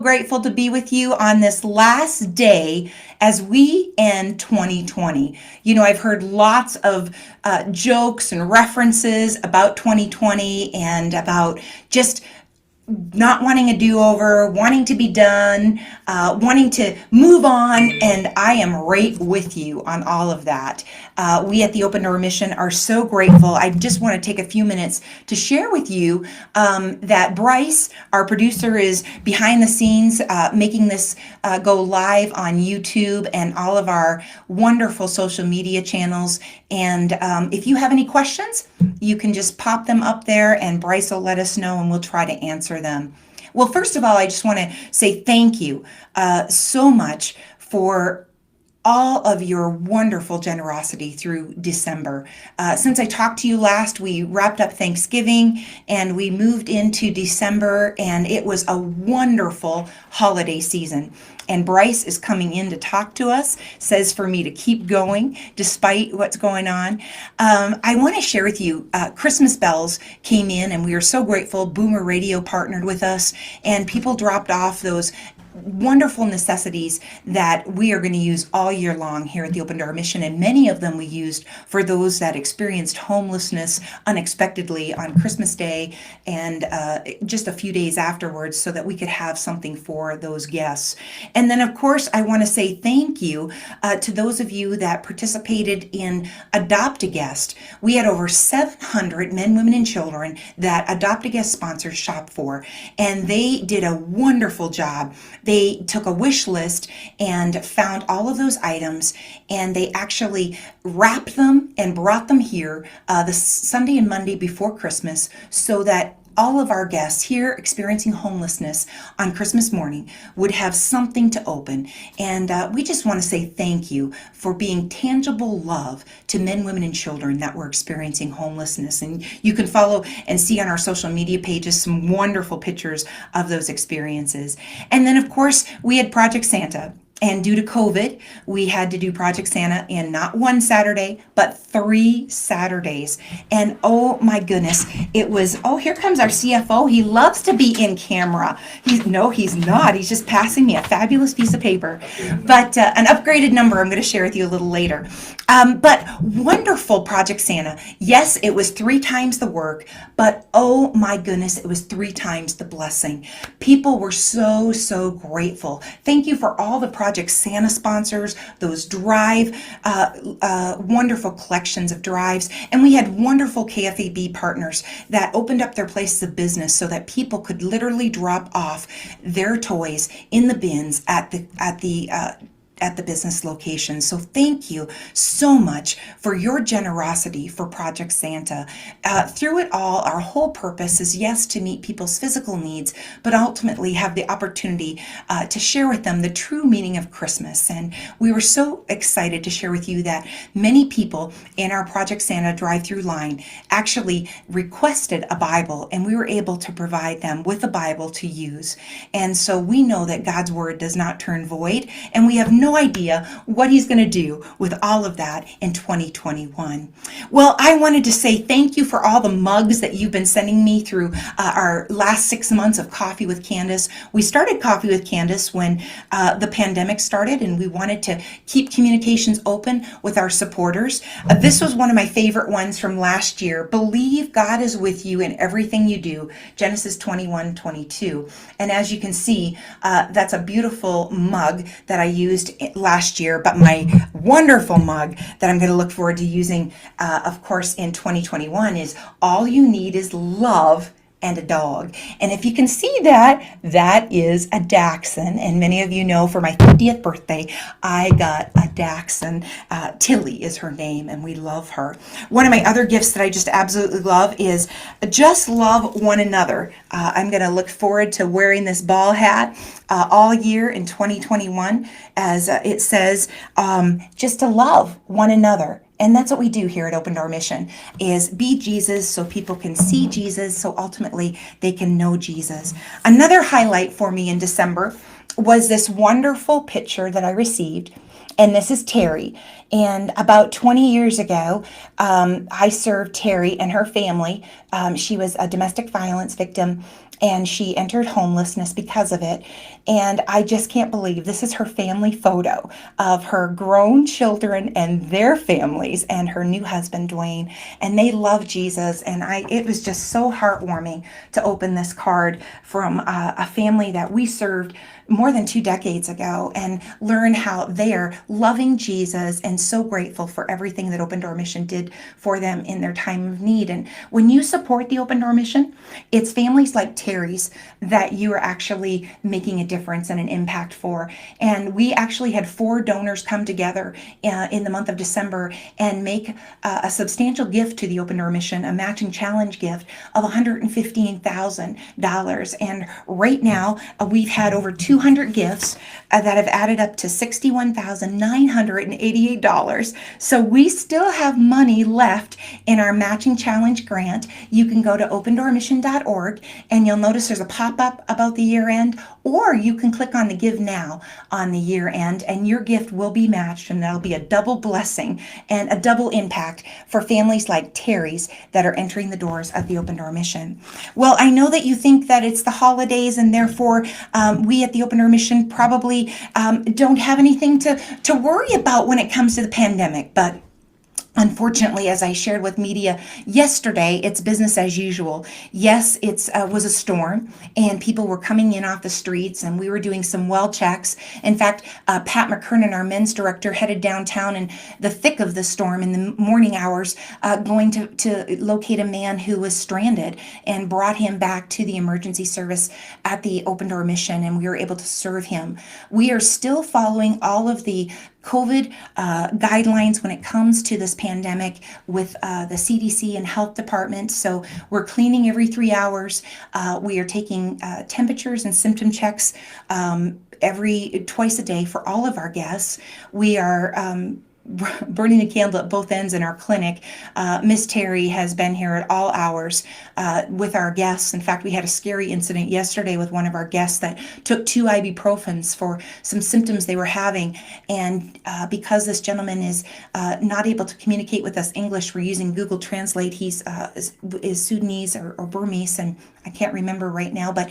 Grateful to be with you on this last day as we end 2020. I've heard lots of jokes and references about 2020 and about just not wanting a do-over, wanting to be done, wanting to move on, and I am right with you on all of that. We at the Open Door Mission are so grateful. I just want to take a few minutes to share with you that Bryce, our producer, is behind the scenes making this go live on YouTube and all of our wonderful social media channels. And if you have any questions, you can just pop them up there and Bryce will let us know and we'll try to answer them. Well, first of all, I just want to say thank you so much for all of your wonderful generosity through December. Since I talked to you last, we wrapped up Thanksgiving and we moved into December, and it was a wonderful holiday season. And Bryce is coming in to talk to us, says for me to keep going despite what's going on. I want to share with you, Christmas bells came in and we are so grateful. Boomer Radio partnered with us and people dropped off those wonderful necessities that we are going to use all year long here at the Open Door Mission, and many of them we used for those that experienced homelessness unexpectedly on Christmas Day and just a few days afterwards, so that we could have something for those guests. And then, of course, I want to say thank you to those of you that participated in Adopt a Guest. We had over 700 men, women, and children that Adopt a Guest sponsors shop for, and they did a wonderful job. They took a wish list and found all of those items, and they actually wrapped them and brought them here the Sunday and Monday before Christmas, so that all of our guests here experiencing homelessness on Christmas morning would have something to open. And we just want to say thank you for being tangible love to men, women, and children that were experiencing homelessness. And you can follow and see on our social media pages some wonderful pictures of those experiences. And then, of course, we had Project Santa. And due to COVID, we had to do Project Santa in not one Saturday, but 3 Saturdays. And oh my goodness, it was, oh, here comes our CFO. He loves to be in camera. He's not. He's just passing me a fabulous piece of paper. But an upgraded number I'm going to share with you a little later. But wonderful Project Santa. Yes, it was 3 times the work, but oh my goodness, it was 3 times the blessing. People were so, so grateful. Thank you for all the Project Santa sponsors, those wonderful collections of drives. And we had wonderful KFAB partners that opened up their places of business so that people could literally drop off their toys in the bins at the business location. So thank you so much for your generosity for Project Santa. Through it all, our whole purpose is, yes, to meet people's physical needs, but ultimately have the opportunity to share with them the true meaning of Christmas. And we were so excited to share with you that many people in our Project Santa drive-through line actually requested a Bible, and we were able to provide them with a Bible to use. And so we know that God's word does not turn void, and we have no idea what he's going to do with all of that in 2021. Well, I wanted to say thank you for all the mugs that you've been sending me through our last 6 months of Coffee with Candace. We started Coffee with Candace when the pandemic started, and we wanted to keep communications open with our supporters. This was one of my favorite ones from last year. Believe God is with you in everything you do. Genesis 21:22. And as you can see, that's a beautiful mug that I used last year, but my wonderful mug that I'm going to look forward to using, of course, in 2021 is All You Need Is Love and a Dog. And if you can see that, that is a Dachshund. And many of you know for my 50th birthday, I got a Dachshund. Tilly is her name, and we love her. One of my other gifts that I just absolutely love is Just Love One Another. I'm going to look forward to wearing this ball hat all year in 2021, as it says, just to love one another. And that's what we do here at Open Door Mission, is be Jesus so people can see Jesus, so ultimately they can know Jesus. Another highlight for me in December was this wonderful picture that I received. And this is Terry. And about 20 years ago, I served Terry and her family. She was a domestic violence victim. and she entered homelessness because of it. And I just can't believe this is her family photo of her grown children and their families and her new husband Dwayne, and they love Jesus. And it was just so heartwarming to open this card from a family that we served more than 2 decades ago and learn how they're loving Jesus and so grateful for everything that Open Door Mission did for them in their time of need. And when you support the Open Door Mission, it's families like Terry's that you are actually making a difference and an impact for. And we actually had 4 donors come together in the month of December and make a substantial gift to the Open Door Mission, a matching challenge gift of $115,000. And right now, we've had over 200 gifts that have added up to $61,988. So we still have money left in our matching challenge grant. You can go to opendoormission.org and you'll notice there's a pop-up about the year end, or you can click on the Give Now on the year end and your gift will be matched, and that'll be a double blessing and a double impact for families like Terry's that are entering the doors of the Open Door Mission. Well, I know that you think that it's the holidays and therefore we at the Open Door Mission probably don't have anything to worry about when it comes to the pandemic, but unfortunately, as I shared with media yesterday, it's business as usual. Yes, it was a storm and people were coming in off the streets and we were doing some well checks. In fact, Pat McKernan, our men's director, headed downtown in the thick of the storm in the morning hours, going to locate a man who was stranded and brought him back to the emergency service at the Open Door Mission, and we were able to serve him. We are still following all of the COVID guidelines when it comes to this pandemic with the CDC and health department. So we're cleaning every 3 hours. We are taking temperatures and symptom checks twice a day for all of our guests. We are burning a candle at both ends in our clinic. Miss Terry has been here at all hours with our guests. In fact, we had a scary incident yesterday with one of our guests that took 2 ibuprofens for some symptoms they were having. And because this gentleman is not able to communicate with us English, we're using Google Translate. He's is Sudanese or Burmese, and I can't remember right now, but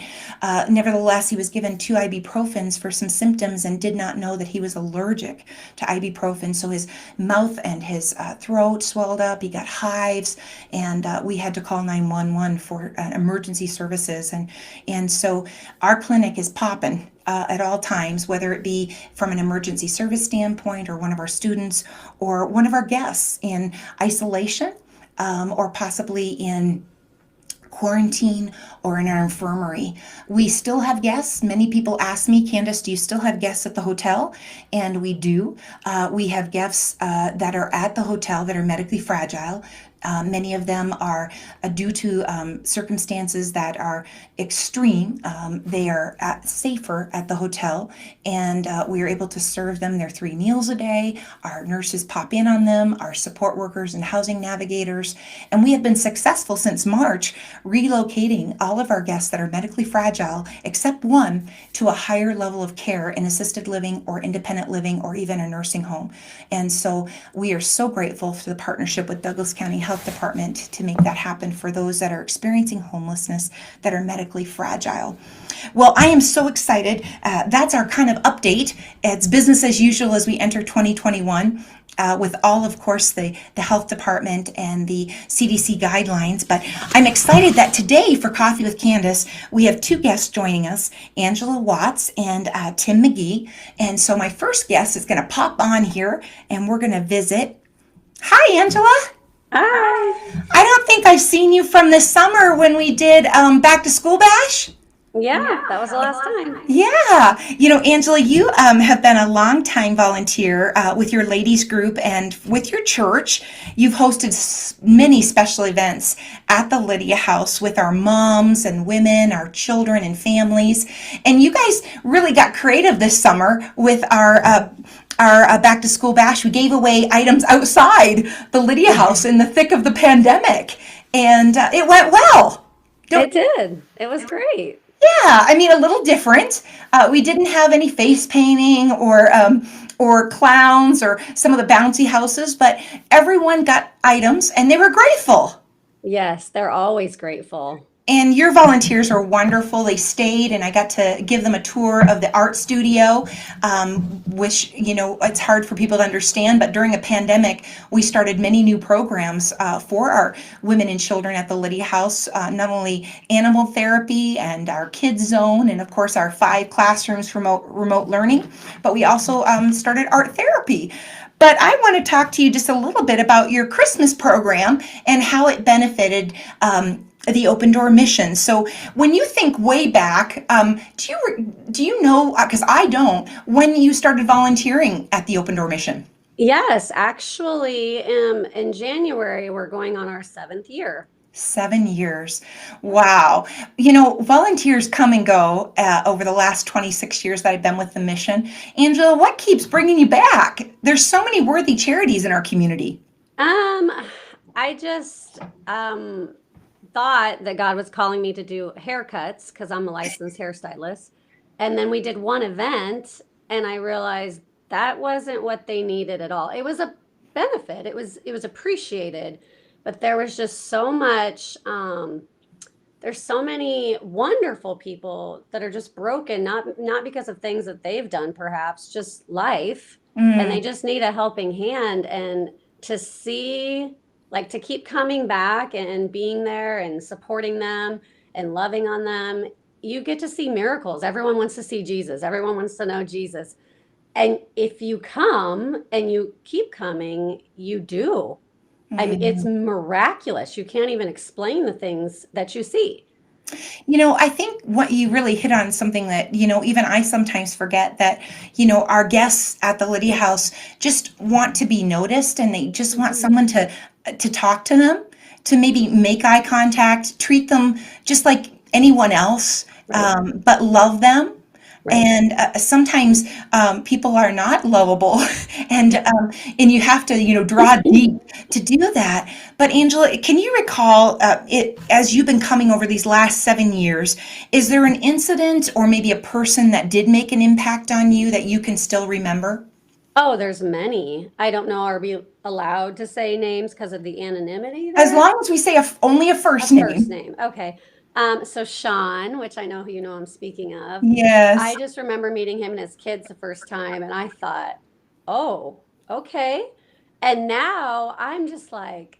nevertheless, he was given 2 ibuprofens for some symptoms and did not know that he was allergic to ibuprofen. So his mouth and his throat swelled up. He got hives, and we had to call 911 for emergency services. And so our clinic is popping at all times, whether it be from an emergency service standpoint or one of our students or one of our guests in isolation or possibly in quarantine or in our infirmary. We still have guests. Many people ask me, Candace, do you still have guests at the hotel? And we do. We have guests that are at the hotel that are medically fragile. Many of them are due to circumstances that are extreme. They are safer at the hotel, and we are able to serve them their 3 meals a day. Our nurses pop in on them, our support workers and housing navigators, and we have been successful since March relocating all of our guests that are medically fragile, except one, to a higher level of care in assisted living or independent living or even a nursing home. And so we are so grateful for the partnership with Douglas County Health Department to make that happen for those that are experiencing homelessness that are medically fragile. Well, I am so excited. That's our kind of update. It's business as usual as we enter 2021. With all, of course, the health department and the CDC guidelines. But I'm excited that today for Coffee with Candace, we have 2 guests joining us, Angela Watts and Tim McGee. And so my first guest is going to pop on here and we're going to visit. Hi, Angela. Hi. I don't think I've seen you from this summer when we did Back to School Bash. Yeah, that was the last time. Yeah. Angela, you have been a longtime volunteer with your ladies group and with your church. You've hosted many special events at the Lydia House with our moms and women, our children and families. And you guys really got creative this summer with our back to school bash. We gave away items outside the Lydia House in the thick of the pandemic. And it went well. It did. It was great. Yeah, I mean, a little different. We didn't have any face painting or clowns or some of the bouncy houses, but everyone got items and they were grateful. Yes, they're always grateful. And your volunteers are wonderful. They stayed, and I got to give them a tour of the art studio, which, it's hard for people to understand, but during a pandemic, we started many new programs for our women and children at the Lydia House, not only animal therapy and our kids zone, and of course our 5 classrooms for remote learning, but we also started art therapy. But I want to talk to you just a little bit about your Christmas program and how it benefited the Open Door mission. So, when you think way back, do you know? Because I don't. When you started volunteering at the Open Door mission? Yes, actually, in January, we're going on our 7th year. 7 years. Wow. Volunteers come and go over the last 26 years that I've been with the mission. Angela, what keeps bringing you back? There's so many worthy charities in our community. Um, I just thought that God was calling me to do haircuts because I'm a licensed hairstylist. And then we did one event, and I realized that wasn't what they needed at all. It was a benefit. It was appreciated, but there was just so much. There's so many wonderful people that are just broken, not because of things that they've done, perhaps just life, and they Mm. just need a helping hand. And to see, like, to keep coming back and being there and supporting them and loving on them, you get to see miracles. Everyone wants to see Jesus. Everyone wants to know Jesus. And if you come and you keep coming, you do. I mean, it's Mm. miraculous. You can't even explain the things that you see. I think what you really hit on something that, even I sometimes forget that, our guests at the Lydia House just want to be noticed, and they just want Mhm. someone to talk to them, to maybe make eye contact, treat them just like anyone else, Right, but love them. right. And sometimes people are not lovable, and Yep. you have to draw deep to do that. But Angela, can you recall it as you've been coming over these last 7 years? Is there an incident or maybe a person that did make an impact on you that you can still remember? Oh, there's many. I don't know. Are we allowed to say names because of the anonymity As there? long as we say only a A first first name. name. Okay. So Sean, which I know who you know I'm speaking of, I Yes. just remember meeting him and his kids the first time, and I thought, oh, okay. And now I'm just like,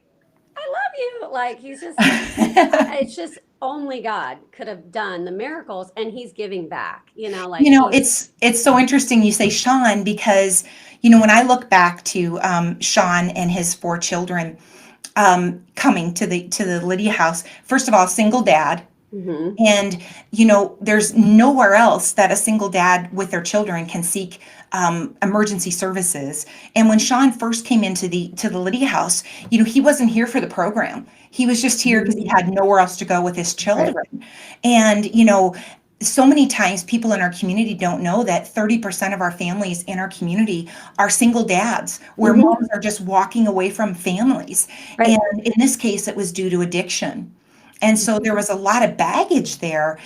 I love you. Like, he's just, it's just only God could have done the miracles, and he's giving back, like he's, It's so interesting you say Sean, because when I look back to Sean and his 4 children coming to the Lydia House, first of all, single dad. hmm And, there's nowhere else that a single dad with their children can seek emergency services. And when Sean first came to the Lydia House, he wasn't here for the program. He was just here because he had nowhere else to go with his right. children. And, so many times people in our community don't know that 30% of our families in our community are single dads, where hmm moms are just walking away from families. Right. And in this case, it was due to addiction. And so there was a lot of baggage there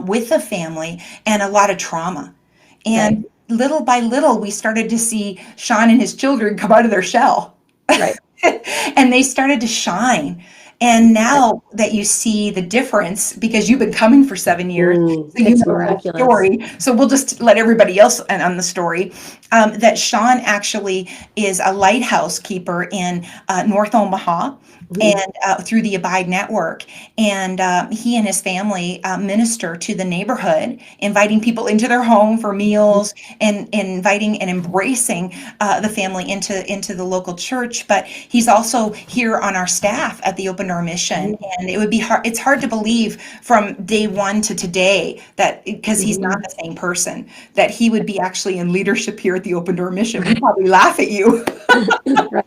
with the family, and a lot of trauma. Right. And little by little, we started to see Sean and his children come out of their shell, Right. and they started to shine. And Right. now that you see the difference, because you've been coming for 7 years, so you It's know the whole miraculous. story. So we'll just let everybody else in on the story. That Sean actually is a lighthouse keeper in North Omaha, Mhm. and through the Abide Network. And he and his family minister to the neighborhood, inviting people into their home for meals, and inviting and embracing the family into the local church. But he's also here on our staff at the Open Door Mission, Mhm. and it would be hard. It's hard to believe from day one to today that, because he's not Mhm. the same person, that he would be actually in leadership here at the Open Door Mission. We probably laugh at you. Right.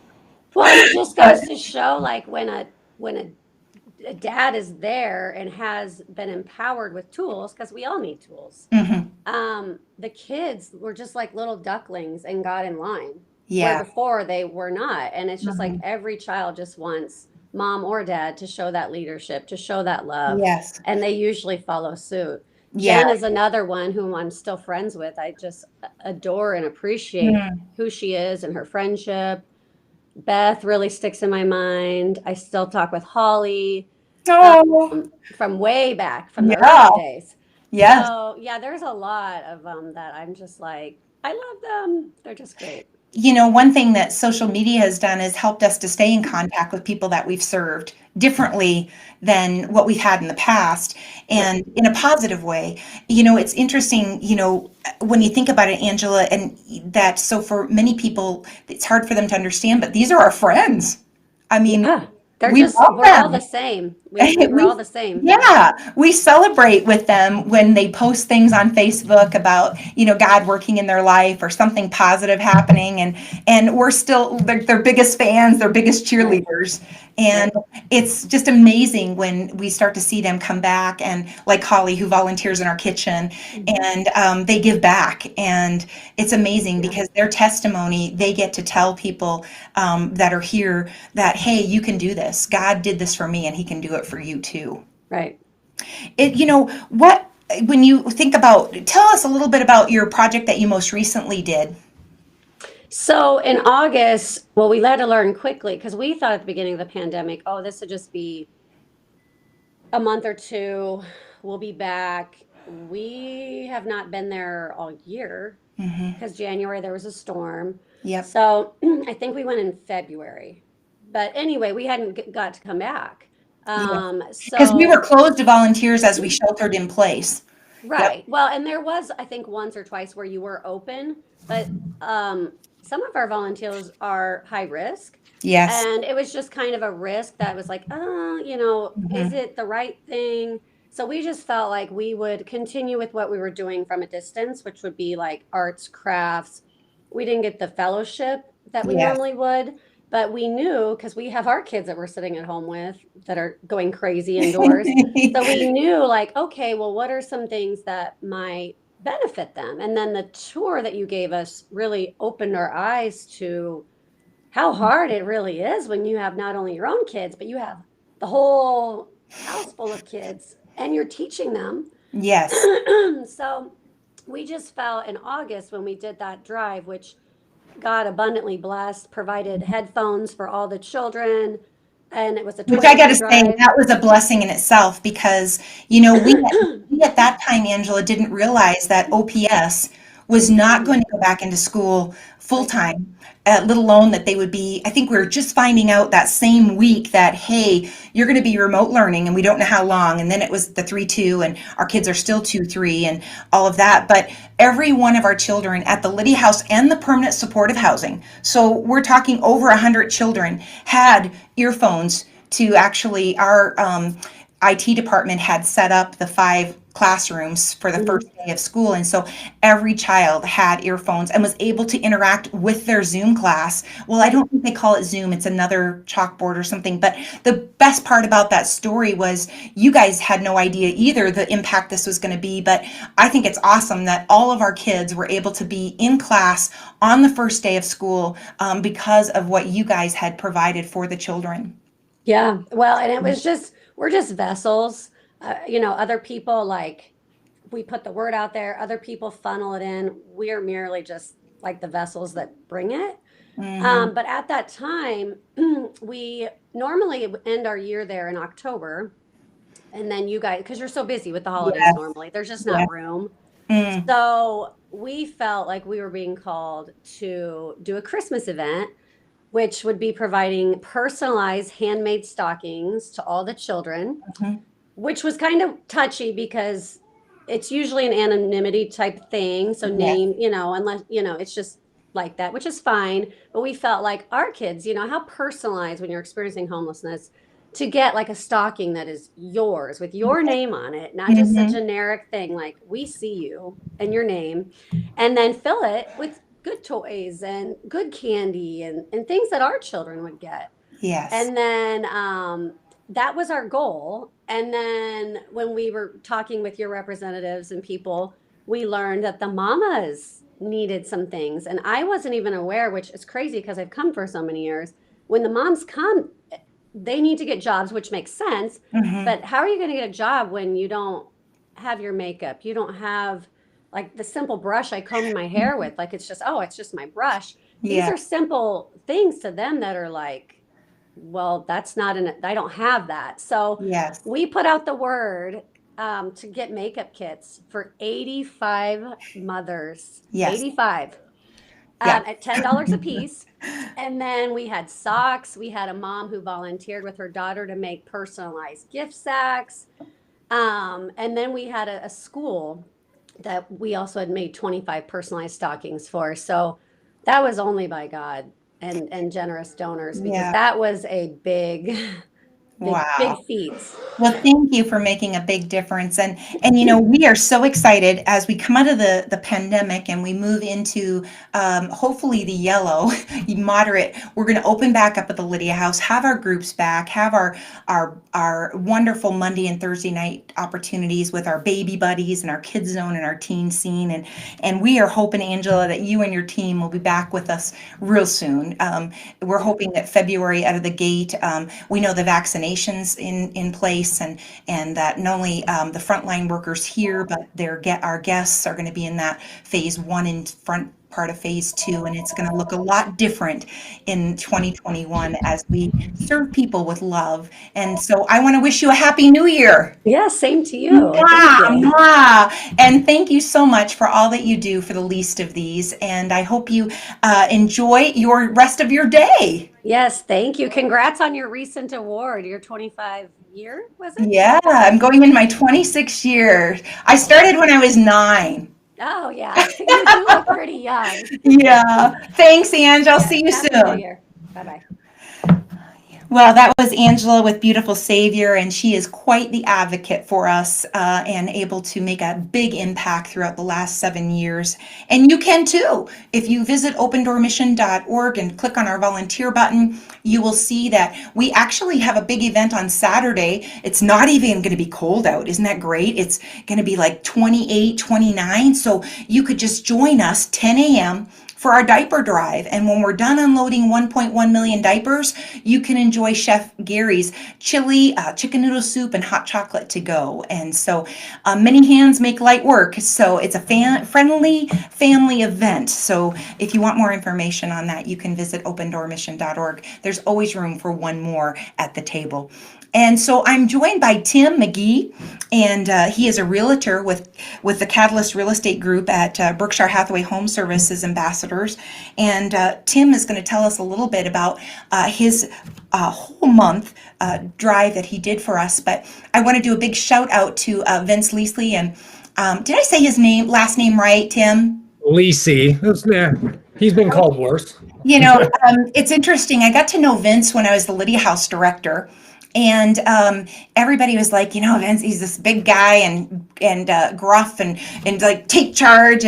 Well, and it just But goes to show, like, when a dad is there and has been empowered with tools, because we all need tools. mhm, The kids were just like little ducklings and got in line, where yeah. before they were not. And it's just like Mhm. every child just wants mom or dad to show that leadership, to show that love, Yes. and they usually follow suit. Yeah. Jen is another one whom I'm still friends with. I just adore and appreciate Mm. who she is and her friendship. Beth really sticks in my mind. I still talk with Holly. Oh, from way back from the yeah. early days. Yes. So yeah, there's a lot of them that I'm just like, I love them. They're just great. One thing that social media has done is helped us to stay in contact with people that we've served differently than what we've had in the past Right. and in a positive way. It's interesting, when you think about it, Angela, and that so for many people, it's hard for them to understand, but these are our friends. I mean, Yeah. They're we just love we're all the them. same. We're we all the same. yeah, we celebrate with them when they post things on Facebook about God working in their life or something positive happening, and we're still their biggest fans, their biggest Right. cheerleaders. And Right. it's just amazing when we start to see them come back, and like Holly, who volunteers in our kitchen, Hmm. and they give back, and it's amazing Yeah. because their testimony, they get to tell people that are here that, hey, you can do this. God did this for me, and He can do it for you too. Right. What, when you think about, tell us a little bit about your project that you most recently did. So in August, well, we had to learn quickly because we thought at the beginning of the pandemic, oh, this would just be a month or two. We'll be back. We have not been there all year Hmm. because January there was a storm. Yep. So I think we went in February. But anyway, we hadn't got to come back. Yeah. Because we were So closed to volunteers as we sheltered in place. Yep. right. Well, and there was, I think, once or twice where you were open, but some of our volunteers are high risk. Yes. And it was just kind of a risk that was like, oh, is Hmm. it the right thing? So we just felt like we would continue with what we were doing from a distance, which would be like arts, crafts. We didn't get the fellowship that we Yes. normally would, but we knew because we have our kids that we're sitting at home with that are going crazy indoors. So we knew, like, okay, well, what are some things that might benefit them? And then the tour that you gave us really opened our eyes to how hard it really is when you have not only your own kids, but you have the whole house full of kids and you're teaching them. Yes. So we just felt in August when we did that drive, which God abundantly blessed, provided headphones for all the children, and it was a Which I got 20-day to say, drive. that was a blessing in itself because, we at that time, Angela, didn't realize that OPS was not Mhm. going to go back into school full Right. time, let alone that they would be. I think we were just finding out that same week that, hey, you're going to be remote learning and we don't know how long. And then it was the 3-2, and our kids are still 2-3 and all of that. But every one of our children at the Lydia House and the permanent supportive housing, so we're talking over 100 children, had earphones to actually, our IT department had set up the 5 classrooms for the first Mhm. day of school. And so every child had earphones and was able to interact with their Zoom class. Well, I Right. don't think they call it Zoom, it's another chalkboard or something. But the best part about that story was you guys had no idea either the impact this was going to be. But I think it's awesome that all of our kids were able to be in class on the first day of school, because of what you guys had provided for the children. Yeah. Well, and it was just, we're just vessels. Other people, like, we put the word out there, other people funnel it in. We are merely just like the vessels that bring it. Hmm. But at that time, we normally end our year there in October. And then you guys, because you're so busy with the holidays Yes. normally, there's just Yeah. not room. Mm. So we felt like we were being called to do a Christmas event, which would be providing personalized handmade stockings to all the children, Mhm. which was kind of touchy because it's usually an anonymity type thing. So Yes. name, unless, it's just like that, which is fine. But we felt like our kids, how personalized when you're experiencing homelessness to get like a stocking that is yours with your name on it, not just a Mhm. generic thing like we see you and your name, and then fill it with good toys and good candy and things that our children would get. Yes. And then that was our goal. And then when we were talking with your representatives and people, we learned that the mamas needed some things. And I wasn't even aware, which is crazy because I've come for so many years. When the moms come, they need to get jobs, which makes sense. Mhm. But how are you going to get a job when you don't have your makeup? You don't have like the simple brush I comb my hair with. Like it's just, oh, it's just my brush. These Yeah. are simple things to them that are like, well, that's not I don't have that. So Yes. we put out the word to get makeup kits for 85 mothers, Yes. 85 Yeah. at $10 a piece. And then we had socks. We had a mom who volunteered with her daughter to make personalized gift sacks. And then we had a school that we also had made 25 personalized stockings for. So that was only by God and generous donors, because Yeah. that was a big, big Wow. feat. Well, thank you for making a big difference. And we are so excited as we come out of the pandemic and we move into hopefully the yellow, moderate. We're going to open back up at the Lydia House, have our groups back, have our wonderful Monday and Thursday night opportunities with our baby buddies and our kids zone and our teen scene. And we are hoping, Angela, that you and your team will be back with us real soon. We're hoping that February out of the gate. We know the vaccinations in place, and that not only the frontline workers here, but our guests are going to be in that phase one and front part of phase two, and it's going to look a lot different in 2021 as we serve people with love. And so I want to wish you a happy new year. Yeah, same to you. Thank Mwah, you. mwah. And thank you so much for all that you do for the least of these. And I hope you enjoy your rest of your day. Yes, thank you. Congrats on your recent award, your 25 year, was it? Yeah, I'm going in my 26th year. I started when I was 9. Oh, yeah. You do look pretty young. Yeah. Thanks, Ange. I'll Yeah. see you Happy New soon. Year. Bye bye. Well, that was Angela with Beautiful Savior, and she is quite the advocate for us and able to make a big impact throughout the last 7 years. And you can too. If you visit opendoormission.org and click on our volunteer button, you will see that we actually have a big event on Saturday. It's not even going to be cold out. Isn't that great? It's going to be like 28, 29. So you could just join us 10 a.m. for our diaper drive. And when we're done unloading 1.1 million diapers, you can enjoy Chef Gary's chili, chicken noodle soup, and hot chocolate to go. And so many hands make light work. So it's a friendly family event. So if you want more information on that, you can visit opendoormission.org. There's always room for one more at the table. And so I'm joined by Tim McGee, and he is a realtor with the Catalyst Real Estate Group at Berkshire Hathaway Home Services Ambassadors. And Tim is going to tell us a little bit about his whole month drive that he did for us. But I want to do a big shout out to Vince Leasley. And did I say his last name right, Tim? Lisi. He's been called worse. It's interesting. I got to know Vince when I was the Lydia House director. And everybody was like, Vince, he's this big guy and gruff and like take charge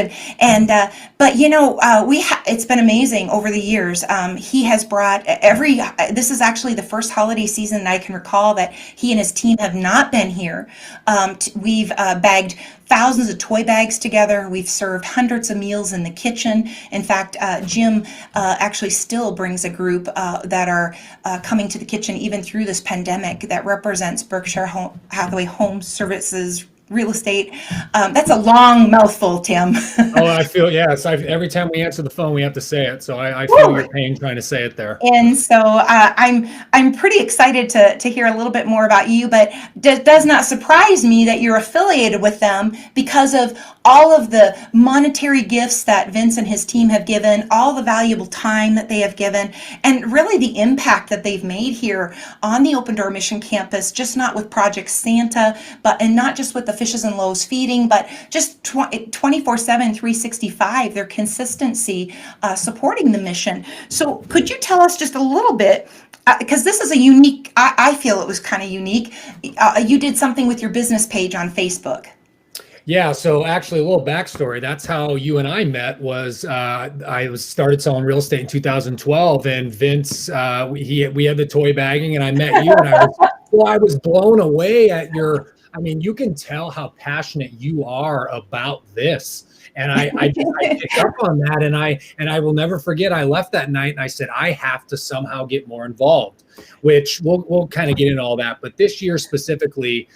but it's been amazing over the years. He has brought this is actually the first holiday season that I can recall that he and his team have not been here. We've bagged thousands of toy bags together. We've served hundreds of meals in the kitchen. In fact, Jim actually still brings a group that are coming to the kitchen even through this pandemic that represents Berkshire Hathaway Home Services Real Estate. That's a long mouthful, Tim. Oh, I feel, yes. Every time we answer the phone, we have to say it. So I feel your pain trying to say it there. And so I'm pretty excited to hear a little bit more about you, but it does not surprise me that you're affiliated with them because of all of the monetary gifts that Vince and his team have given, all the valuable time that they have given, and really the impact that they've made here on the Open Door Mission campus, just not with Project Santa, and not just with the Fishes and Loaves feeding, but just 24/7, 365, their consistency supporting the mission. So could you tell us just a little bit, because this is a unique, I feel it was kind of unique. You did something with your business page on Facebook. Yeah, so actually a little backstory. That's how you and I met. I started selling real estate in 2012, and Vince, we had the toy bagging, and I met you, and I was blown away at you can tell how passionate you are about this. And I picked up on that, and I will never forget. I left that night and I said, I have to somehow get more involved, which we'll kind of get into all that. But this year specifically,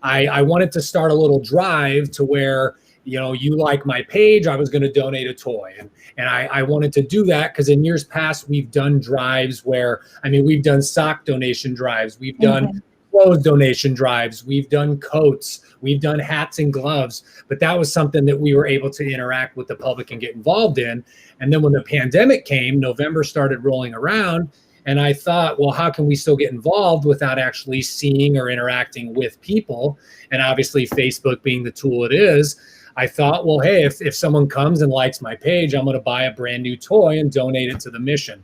I wanted to start a little drive to where you like my page, I was going to donate a toy. And I wanted to do that because in years past, we've done drives where, we've done sock donation drives. We've done clothes donation drives. We've done coats. We've done hats and gloves. But that was something that we were able to interact with the public and get involved in. And then when the pandemic came, November started rolling around. And I thought, well, how can we still get involved without actually seeing or interacting with people? And obviously, Facebook being the tool it is, I thought, well, hey, if someone comes and likes my page, I'm going to buy a brand new toy and donate it to the mission.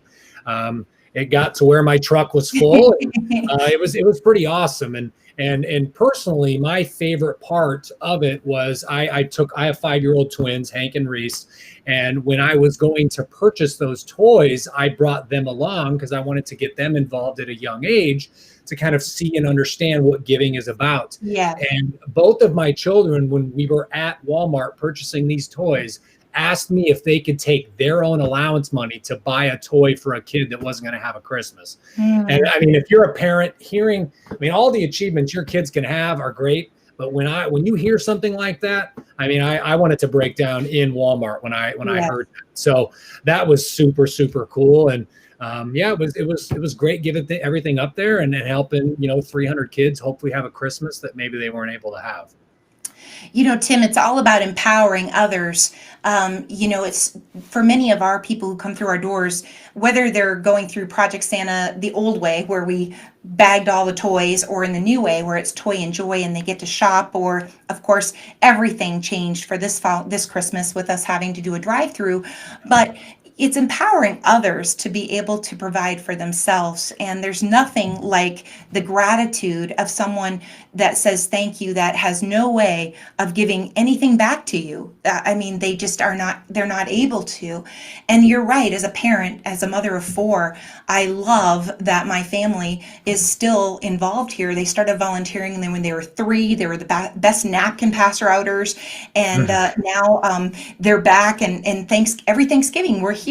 It got to where my truck was full. It was pretty awesome. And personally, my favorite part of it was I have 5-year-old twins, Hank and Reese. And when I was going to purchase those toys, I brought them along because I wanted to get them involved at a young age to kind of see and understand what giving is about. Yeah. And both of my children, when we were at Walmart purchasing these toys, asked me if they could take their own allowance money to buy a toy for a kid that wasn't going to have a Christmas. And if you're a parent hearing, all the achievements your kids can have are great. But when you hear something like that, I wanted to break down in Walmart when I heard that. So that was super, super cool. And it was great giving everything up there and helping, 300 kids hopefully have a Christmas that maybe they weren't able to have. Tim, it's all about empowering others. It's for many of our people who come through our doors, whether they're going through Project Santa the old way, where we bagged all the toys, or in the new way, where it's toy and joy and they get to shop, or of course, everything changed for this Christmas with us having to do a drive-through. But it's empowering others to be able to provide for themselves. And there's nothing like the gratitude of someone that says thank you, that has no way of giving anything back to you. They just they're not able to. And you're right, as a parent, as a mother of 4, I love that my family is still involved here. They started volunteering, and then when they were 3, they were the best napkin passer outers. And now they're back, and every Thanksgiving we're here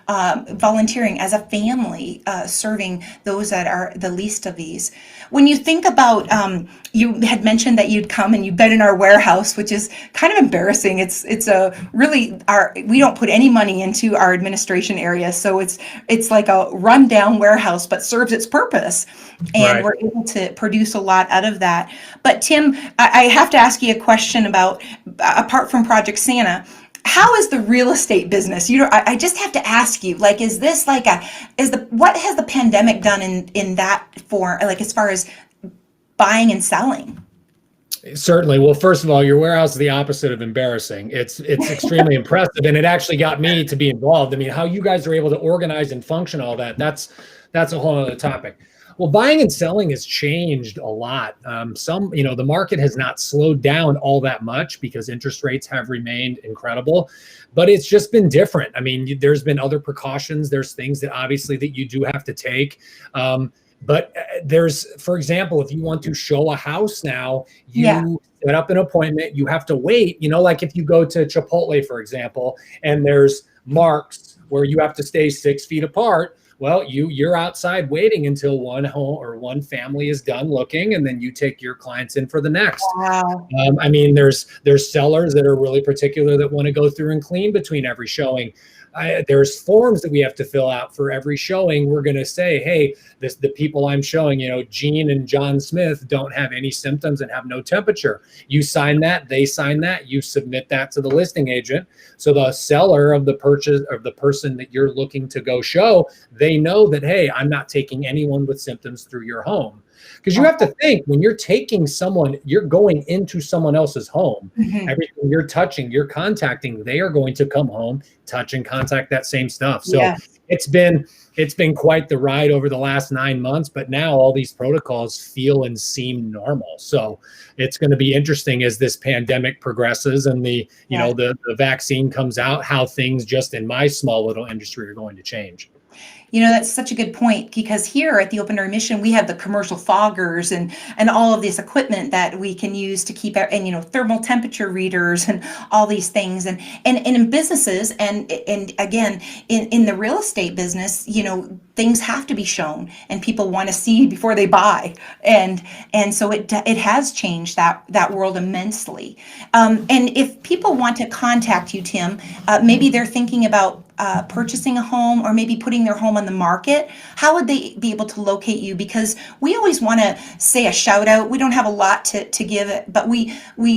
volunteering as a family, serving those that are the least of these. When you think about, you had mentioned that you'd come and you've been in our warehouse, which is kind of embarrassing. It's a really, we don't put any money into our administration area, so it's like a rundown warehouse, but serves its purpose, and we're able to produce a lot out of that. But Tim, I have to ask you a question about, apart from Project Santa, how is the real estate business? I just have to ask you, what has the pandemic done in that for, as far as buying and selling? Certainly. Well, first of all, your warehouse is the opposite of embarrassing. It's extremely impressive, and it actually got me to be involved. How you guys are able to organize and function all that, that's a whole other topic. Well, buying and selling has changed a lot. The market has not slowed down all that much because interest rates have remained incredible, but it's just been different. There's been other precautions. There's things that obviously that you do have to take. But for example, if you want to show a house now, you set up an appointment, you have to wait, like if you go to Chipotle, for example, and there's marks where you have to stay 6 feet apart. Well, you're outside waiting until one home or one family is done looking, and then you take your clients in for the next. Wow. There's sellers that are really particular that want to go through and clean between every showing. There's forms that we have to fill out for every showing. We're going to say, hey, the people I'm showing, Gene and John Smith don't have any symptoms and have no temperature. You sign that, they sign that, you submit that to the listing agent. So the seller of the purchase, of the person that you're looking to go show, they know that, hey, I'm not taking anyone with symptoms through your home. Because you have to think, when you're you're going into someone else's home, everything you're touching, you're contacting, they are going to come home, touch and contact that same stuff. So it's been quite the ride over the last 9 months, but now all these protocols feel and seem normal. So it's going to be interesting as this pandemic progresses and the vaccine comes out, how things just in my small little industry are going to change. You know, that's such a good point, because here at the Open Door Mission, we have the commercial foggers and all of this equipment that we can use to keep our, and thermal temperature readers and all these things. And in businesses, and again, in the real estate business, things have to be shown and people want to see before they buy. And so it has changed that world immensely. And if people want to contact you, Tim, maybe they're thinking about purchasing a home, or maybe putting their home on the market, how would they be able to locate you? Because we always want to say a shout out. We don't have a lot to give it, but we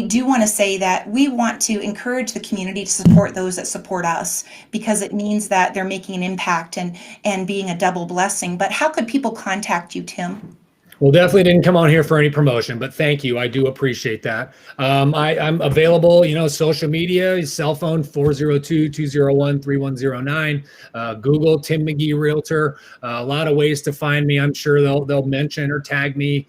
do want to say that we want to encourage the community to support those that support us, because it means that they're making an impact and being a double blessing. But how could people contact you, Tim? Well, definitely didn't come on here for any promotion, but thank you. I do appreciate that. I'm available, social media, cell phone, 402-201-3109, Google Tim McGee Realtor, a lot of ways to find me. I'm sure they'll mention or tag me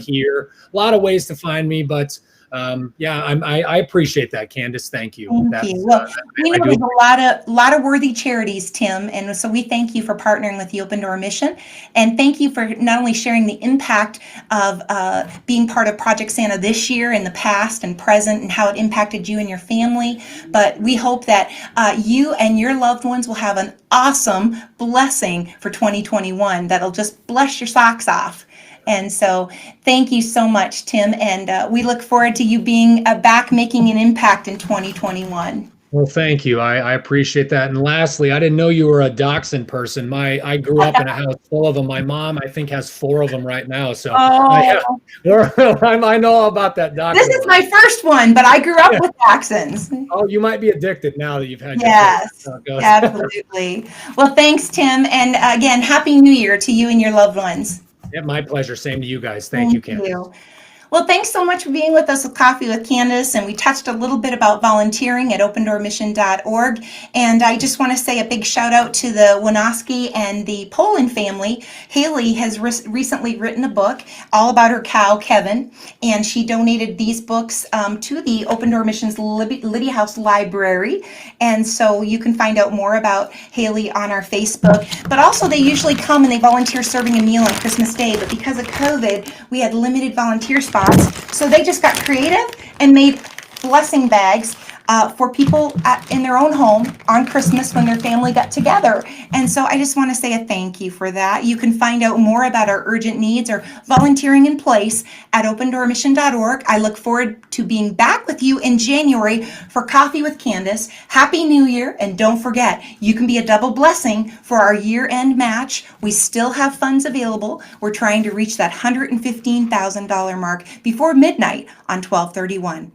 here. A lot of ways to find me, but I appreciate that, Candace. Thank you. Thank you. Well, there's a lot of worthy charities, Tim, and so we thank you for partnering with the Open Door Mission, and thank you for not only sharing the impact of being part of Project Santa this year, in the past and present, and how it impacted you and your family. But we hope that you and your loved ones will have an awesome blessing for 2021 that'll just bless your socks off. And so thank you so much, Tim. And we look forward to you being back making an impact in 2021. Well, thank you. I appreciate that. And lastly, I didn't know you were a dachshund person. I grew up in a house full of them. My mom, I think, has 4 of them right now. So I know all about that dachshund. This is my first one, but I grew up with dachshunds. Oh, you might be addicted now that you've had your Yes, absolutely. Well, thanks, Tim. And again, Happy New Year to you and your loved ones. Yeah, my pleasure. Same to you guys. Thank you, Candace. Well, thanks so much for being with us with Coffee with Candace, and we touched a little bit about volunteering at opendoormission.org, and I just want to say a big shout out to the Winoski and the Poland family. Haley has recently written a book all about her cow, Kevin, and she donated these books to the Open Door Mission's Lydia House Library, and so you can find out more about Haley on our Facebook. But also, they usually come and they volunteer serving a meal on Christmas Day, but because of COVID, we had limited volunteer spots. So they just got creative and made blessing bags for people in their own home on Christmas when their family got together. And so I just want to say a thank you for that. You can find out more about our urgent needs or volunteering in place at opendoormission.org. I look forward to being back with you in January for Coffee with Candace. Happy New Year. And don't forget, you can be a double blessing for our year-end match. We still have funds available. We're trying to reach that $115,000 mark before midnight on 12/31.